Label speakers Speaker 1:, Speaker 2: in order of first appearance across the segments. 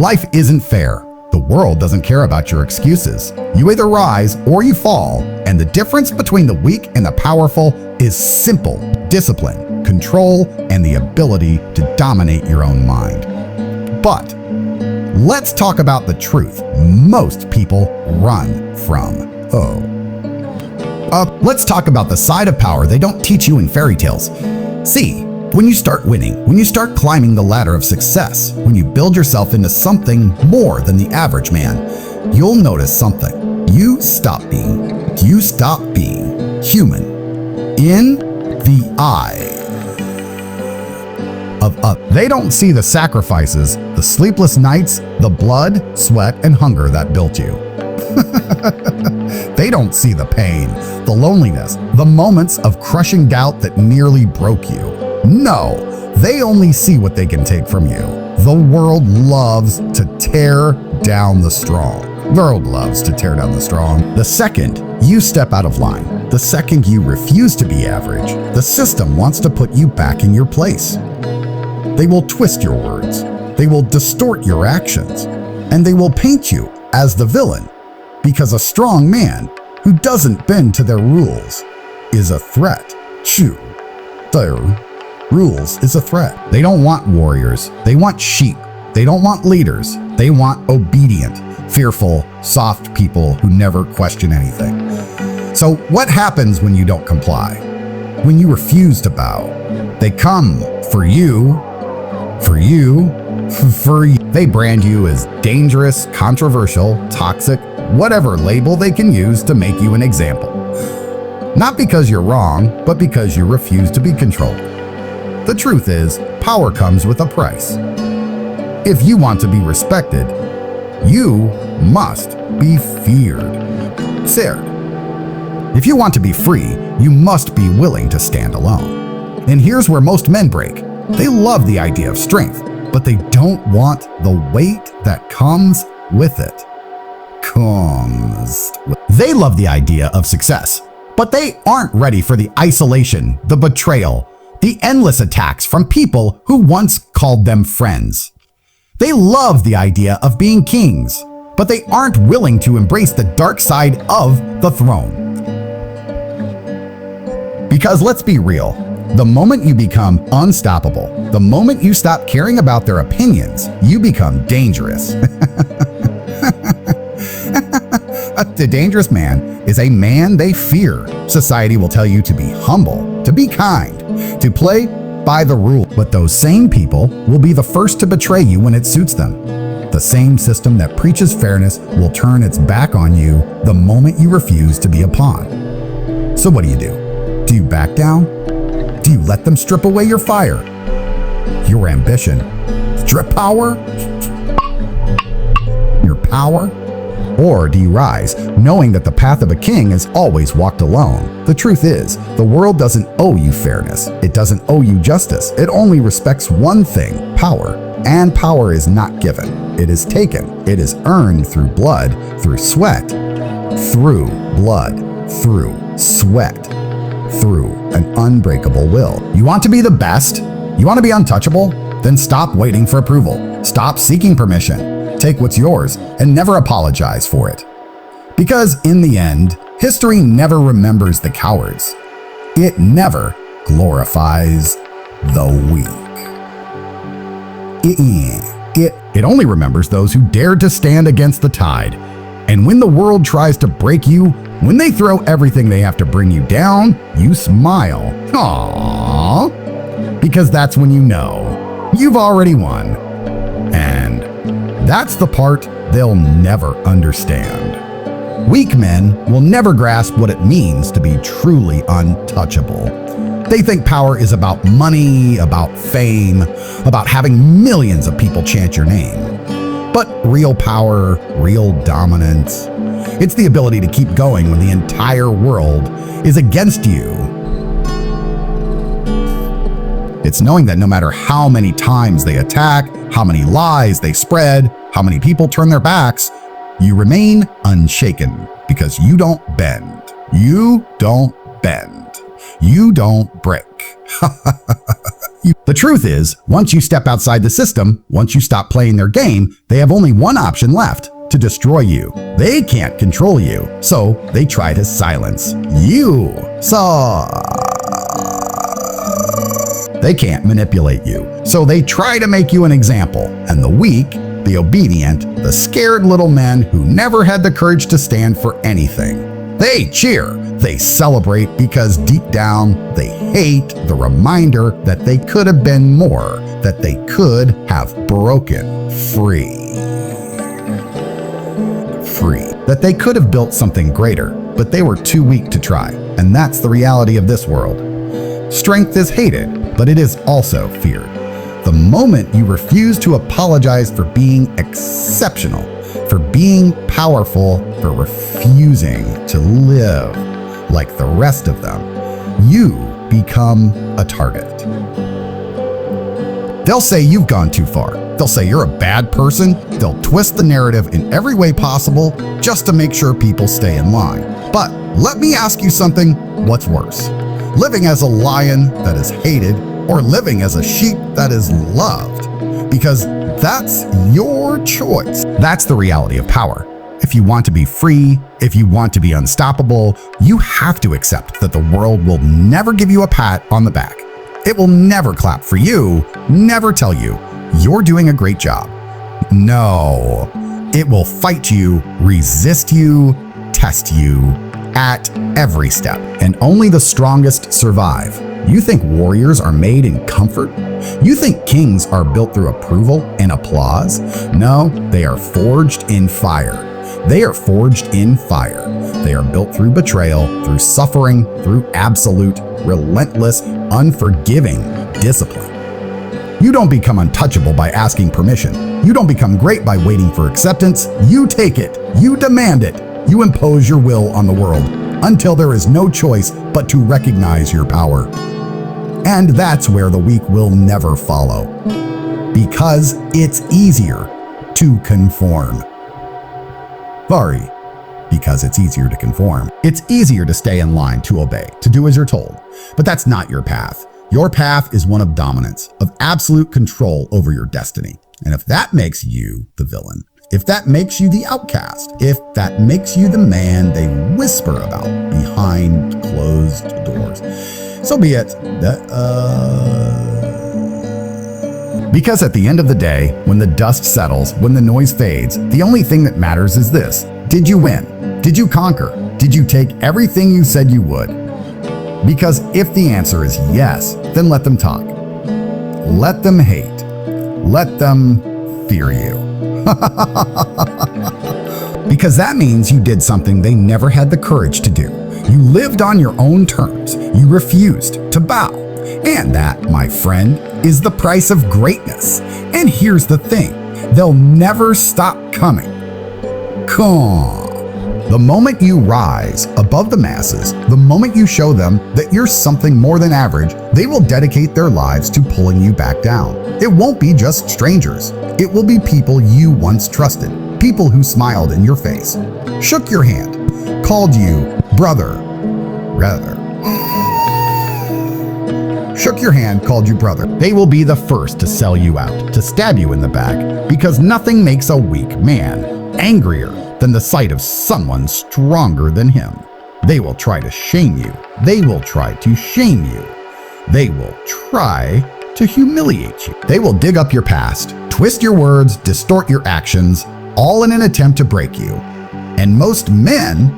Speaker 1: Life isn't fair. The world doesn't care about your excuses. You either rise or you fall, and the difference between the weak and the powerful is simple: discipline, control, and the ability to dominate your own mind. But let's talk about the truth most people run from. Let's talk about the side of power they don't teach you in fairy tales. See, when you start winning, when you start climbing the ladder of success, when you build yourself into something more than the average man, you'll notice something. You stop being human in the eye of others. They don't see the sacrifices, the sleepless nights, the blood, sweat, and hunger that built you. They don't see the pain, the loneliness, the moments of crushing doubt that nearly broke you. No, they only see what they can take from you. The world loves to tear down the strong. The second you step out of line, the second you refuse to be average, the system wants to put you back in your place. They will twist your words, they will distort your actions, and they will paint you as the villain, because a strong man who doesn't bend to their rules is a threat. Their rules is a threat. They don't want warriors, they want sheep. They don't want leaders, they want obedient, fearful, soft people who never question anything. So what happens when you don't comply? When you refuse to bow? They come for you. They brand you as dangerous, controversial, toxic, whatever label they can use to make you an example. Not because you're wrong, but because you refuse to be controlled. The truth is, power comes with a price. If you want to be respected, you must be feared. If you want to be free, you must be willing to stand alone. And here's where most men break. They love the idea of strength, but they don't want the weight that comes with it. They love the idea of success, but they aren't ready for the isolation, the betrayal, the endless attacks from people who once called them friends. They love the idea of being kings, but they aren't willing to embrace the dark side of the throne. Because let's be real, the moment you become unstoppable, the moment you stop caring about their opinions, you become dangerous. A dangerous man is a man they fear. Society will tell you to be humble, to be kind, to play by the rule. But those same people will be the first to betray you when it suits them. The same system that preaches fairness will turn its back on you the moment you refuse to be a pawn. So what do? Do you back down? Do you let them strip away your fire, your ambition, strip power, your power? Or do you rise, knowing that the path of a king is always walked alone? The truth is, the world doesn't owe you fairness. It doesn't owe you justice. It only respects one thing: power. And power is not given. It is taken. It is earned through blood, through sweat, through blood, through sweat, through an unbreakable will. You want to be the best? You want to be untouchable? Then stop waiting for approval. Stop seeking permission. Take what's yours and never apologize for it. Because in the end, history never remembers the cowards. It never glorifies the weak. It only remembers those who dared to stand against the tide. And when the world tries to break you, when they throw everything they have to bring you down, you smile. Aww. Because that's when you know you've already won. And that's the part they'll never understand. Weak men will never grasp what it means to be truly untouchable. They think power is about money, about fame, about having millions of people chant your name. But real power, real dominance, it's the ability to keep going when the entire world is against you. It's knowing that no matter how many times they attack, how many lies they spread, how many people turn their backs, you remain unshaken because you don't bend. You don't bend. You don't break. The truth is, once you step outside the system, once you stop playing their game, they have only one option left: to destroy you. They can't control you, so they try to silence you. They can't manipulate you, so they try to make you an example. And the weak, the obedient, the scared little men who never had the courage to stand for anything, they cheer, they celebrate, because deep down they hate the reminder that they could have been more, that they could have broken free. That they could have built something greater, but they were too weak to try. And that's the reality of this world. Strength is hated, but it is also feared. The moment you refuse to apologize for being exceptional, for being powerful, for refusing to live like the rest of them, you become a target. They'll say you've gone too far. They'll say you're a bad person. They'll twist the narrative in every way possible just to make sure people stay in line. But let me ask you something: what's worse? Living as a lion that is hated, or living as a sheep that is loved? Because that's your choice. That's the reality of power. If you want to be free, if you want to be unstoppable, you have to accept that the world will never give you a pat on the back. It will never clap for you, never tell you you're doing a great job. No, it will fight you, resist you, test you at every step, and only the strongest survive. You think warriors are made in comfort? You think kings are built through approval and applause? No, they are forged in fire. They are forged in fire. They are built through betrayal, through suffering, through absolute, relentless, unforgiving discipline. You don't become untouchable by asking permission. You don't become great by waiting for acceptance. You take it. You demand it. You impose your will on the world until there is no choice but to recognize your power. And that's where the weak will never follow, because it's easier to conform. Sorry, because it's easier to conform. It's easier to stay in line, to obey, to do as you're told. But that's not your path. Your path is one of dominance, of absolute control over your destiny. And if that makes you the villain, if that makes you the outcast, if that makes you the man they whisper about behind closed doors, so be it. Because at the end of the day, when the dust settles, when the noise fades, the only thing that matters is this: did you win? Did you conquer? Did you take everything you said you would? Because if the answer is yes, then let them talk. Let them hate. Let them fear you. Because that means you did something they never had the courage to do. You lived on your own terms. You refused to bow. And that, my friend, is the price of greatness. And here's the thing: they'll never stop coming. The moment you rise above the masses, the moment you show them that you're something more than average, they will dedicate their lives to pulling you back down. It won't be just strangers. It will be people you once trusted, people who smiled in your face, shook your hand, called you brother, shook your hand, called you brother. They will be the first to sell you out, to stab you in the back, because nothing makes a weak man angrier than the sight of someone stronger than him. They will try to shame you. They will try to shame you. They will try to humiliate you. They will dig up your past, twist your words, distort your actions, all in an attempt to break you. And most men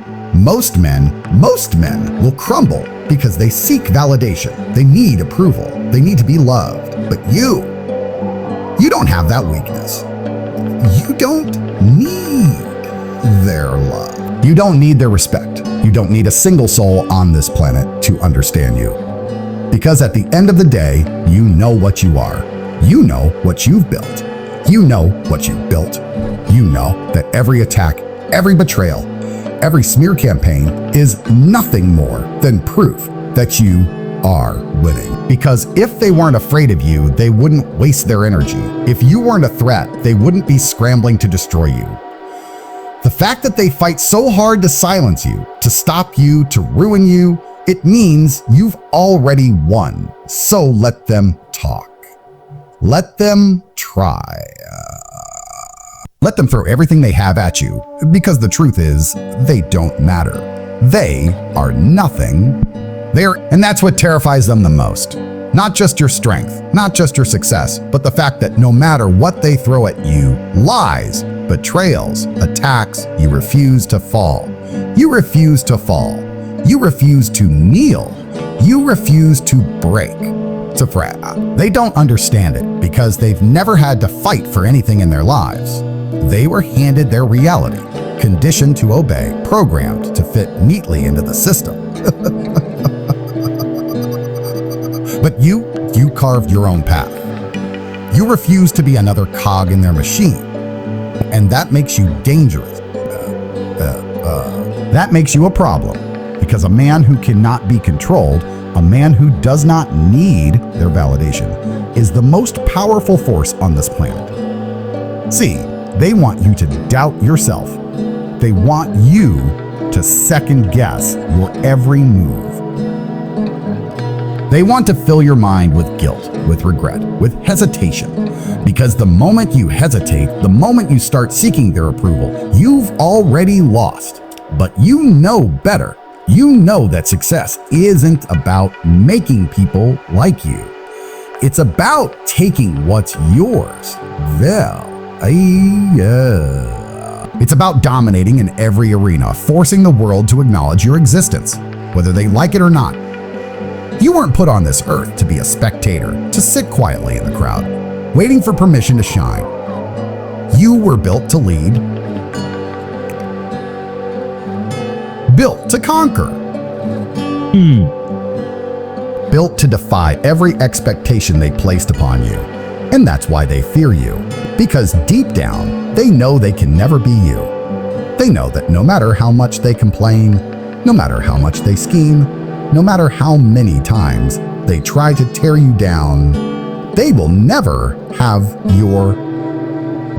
Speaker 1: will crumble because they seek validation. They need approval. They need to be loved. But you don't have that weakness. You don't need their love. You don't need their respect. You don't need a single soul on this planet to understand you. Because at the end of the day, you know what you are. You know what you've built. You know what you've built. You know that every attack, every betrayal, every smear campaign is nothing more than proof that you are winning. Because if they weren't afraid of you, they wouldn't waste their energy. If you weren't a threat, they wouldn't be scrambling to destroy you. The fact that they fight so hard to silence you, to stop you, to ruin you, it means you've already won. So let them talk. Let them try. Let them throw everything they have at you, because the truth is, they don't matter. They are nothing. And that's what terrifies them the most. Not just your strength, not just your success, but the fact that no matter what they throw at you, lies, betrayals, attacks, you refuse to fall. You refuse to fall. You refuse to kneel. You refuse to break. They don't understand it because they've never had to fight for anything in their lives. They were handed their reality, conditioned to obey, programmed to fit neatly into the system. But you carved your own path. You refuse to be another cog in their machine. And that makes you dangerous. That makes you a problem. Because a man who cannot be controlled, a man who does not need their validation, is the most powerful force on this planet. See, they want you to doubt yourself. They want you to second guess your every move. They want to fill your mind with guilt, with regret, with hesitation. Because the moment you hesitate, the moment you start seeking their approval, you've already lost. But you know better. You know that success isn't about making people like you. It's about taking what's yours. It's about dominating in every arena, forcing the world to acknowledge your existence, whether they like it or not. You weren't put on this earth to be a spectator, to sit quietly in the crowd, waiting for permission to shine. You were built to lead, built to conquer, built to defy every expectation they placed upon you. And that's why they fear you, because deep down, they know they can never be you. They know that no matter how much they complain, no matter how much they scheme, no matter how many times they try to tear you down, they will never have your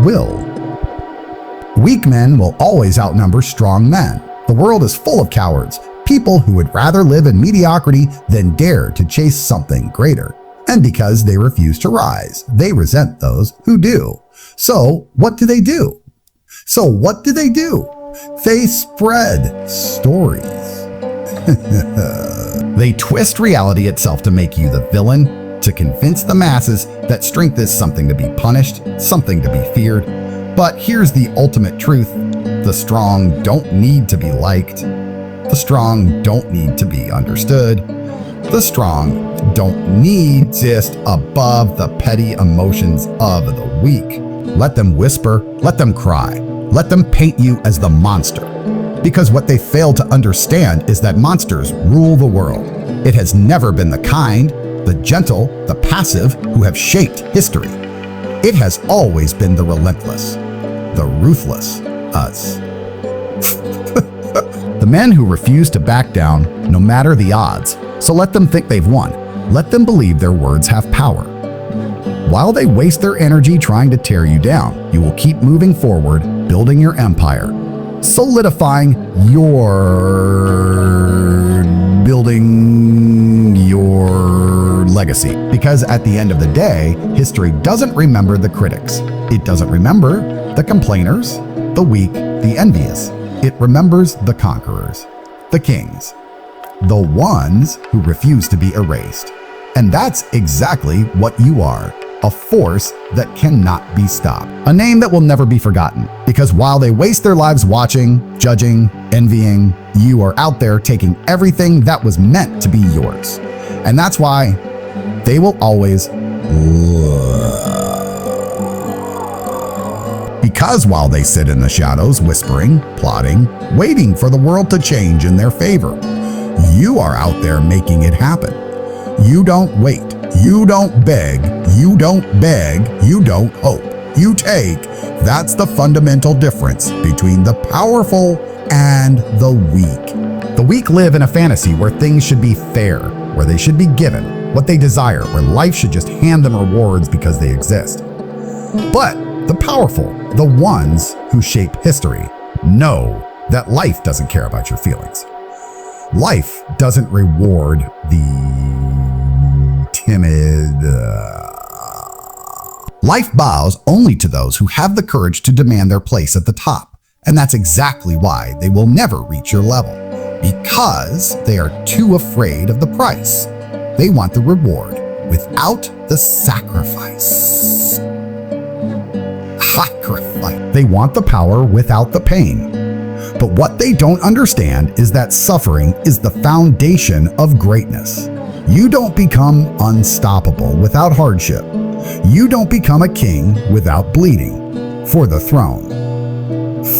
Speaker 1: will. Weak men will always outnumber strong men. The world is full of cowards, people who would rather live in mediocrity than dare to chase something greater. And because they refuse to rise, they resent those who do. So what do? They spread stories. They twist reality itself to make you the villain, to convince the masses that strength is something to be punished, something to be feared. But here's the ultimate truth. The strong don't need to be liked. The strong don't need to be understood. The strong don't need to exist above the petty emotions of the weak. Let them whisper, let them cry, let them paint you as the monster. Because what they fail to understand is that monsters rule the world. It has never been the kind, the gentle, the passive who have shaped history. It has always been the relentless, the ruthless, us. The men who refuse to back down no matter the odds. So let them think they've won. Let them believe their words have power. While they waste their energy trying to tear you down, you will keep moving forward, building your empire, solidifying building your legacy. Because at the end of the day, history doesn't remember the critics. It doesn't remember the complainers, the weak, the envious. It remembers the conquerors, the kings, the ones who refuse to be erased. And that's exactly what you are. A force that cannot be stopped. A name that will never be forgotten. Because while they waste their lives watching, judging, envying, you are out there taking everything that was meant to be yours. And that's why they will always Because while they sit in the shadows, whispering, plotting, waiting for the world to change in their favor, you are out there making it happen. You don't wait. You don't beg, you don't hope. You take. That's the fundamental difference between the powerful and the weak. The weak live in a fantasy where things should be fair, where they should be given what they desire, where life should just hand them rewards because they exist. But the powerful, the ones who shape history, know that life doesn't care about your feelings. Life doesn't reward the timid, Life bows only to those who have the courage to demand their place at the top. And that's exactly why they will never reach your level. Because they are too afraid of the price. They want the reward without the sacrifice. Sacrifice. They want the power without the pain. But what they don't understand is that suffering is the foundation of greatness. You don't become unstoppable without hardship. You don't become a king without bleeding. For the throne.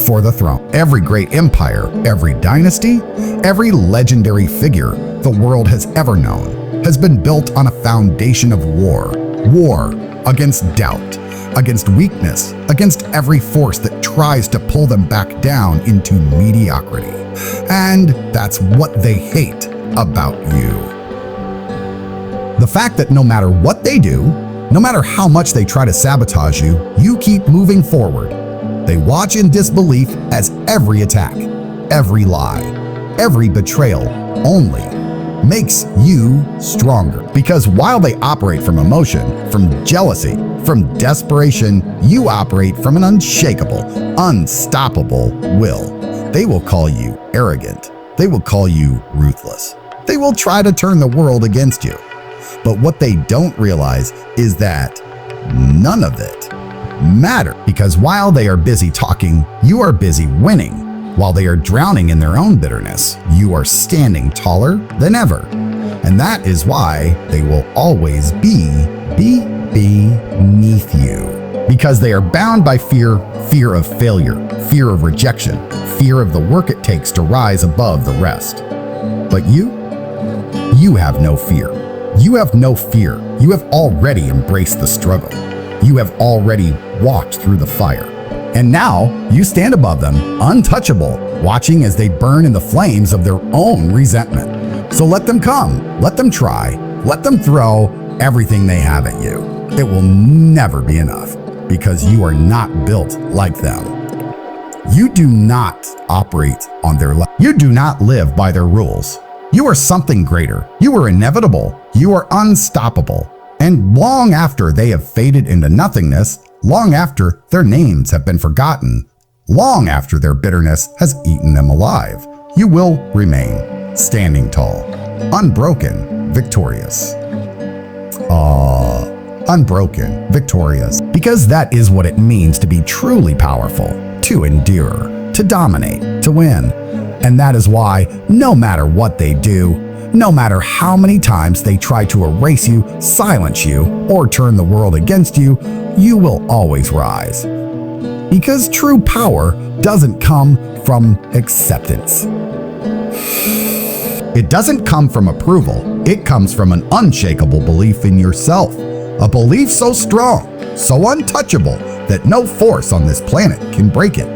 Speaker 1: For the throne. Every great empire, every dynasty, every legendary figure the world has ever known has been built on a foundation of war. War against doubt, against weakness, against every force that tries to pull them back down into mediocrity. And that's what they hate about you. The fact that no matter what they do, no matter how much they try to sabotage you, you keep moving forward. They watch in disbelief as every attack, every lie, every betrayal only makes you stronger. Because while they operate from emotion, from jealousy, from desperation, you operate from an unshakable, unstoppable will. They will call you arrogant. They will call you ruthless. They will try to turn the world against you. But what they don't realize is that none of it matters. Because while they are busy talking, you are busy winning. While they are drowning in their own bitterness, you are standing taller than ever. And that is why they will always be beneath you. Because they are bound by fear, fear of failure, fear of rejection, fear of the work it takes to rise above the rest. But you have no fear. You have no fear. You have already embraced the struggle. You have already walked through the fire. And now you stand above them, untouchable, watching as they burn in the flames of their own resentment. So let them come, let them try, let them throw everything they have at you. It will never be enough because you are not built like them. You do not operate on their level. You do not live by their rules. You are something greater. You are inevitable. You are unstoppable. And long after they have faded into nothingness, long after their names have been forgotten, long after their bitterness has eaten them alive, you will remain standing tall, unbroken, victorious. Unbroken, victorious. Because that is what it means to be truly powerful, to endure, to dominate, to win. And that is why, no matter what they do, no matter how many times they try to erase you, silence you, or turn the world against you, you will always rise. Because true power doesn't come from acceptance. It doesn't come from approval. It comes from an unshakable belief in yourself. A belief so strong, so untouchable, that no force on this planet can break it.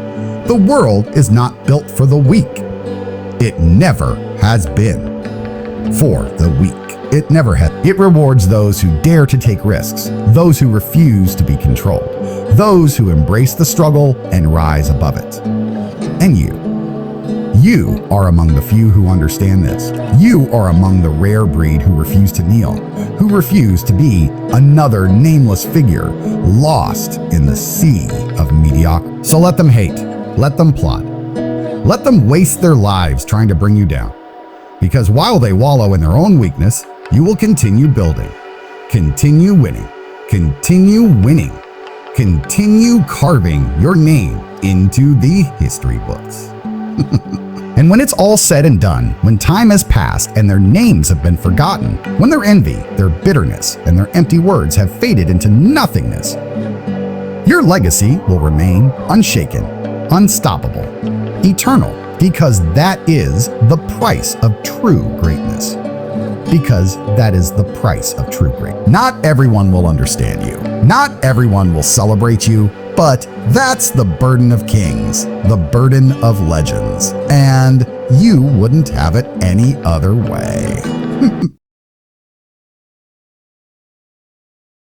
Speaker 1: The world is not built for the weak. It never has been. For the weak. It never has. It rewards those who dare to take risks, those who refuse to be controlled, those who embrace the struggle and rise above it. And you are among the few who understand this. You are among the rare breed who refuse to kneel, who refuse to be another nameless figure lost in the sea of mediocrity. So let them hate, let them plot, let them waste their lives trying to bring you down. Because while they wallow in their own weakness, you will continue building, continue winning, continue carving your name into the history books. And when it's all said and done, when time has passed and their names have been forgotten, when their envy, their bitterness, and their empty words have faded into nothingness, your legacy will remain unshaken, unstoppable, eternal. Because that is the price of true greatness. Because that is the price of true greatness. Not everyone will understand you. Not everyone will celebrate you, but that's the burden of kings, the burden of legends. And you wouldn't have it any other way.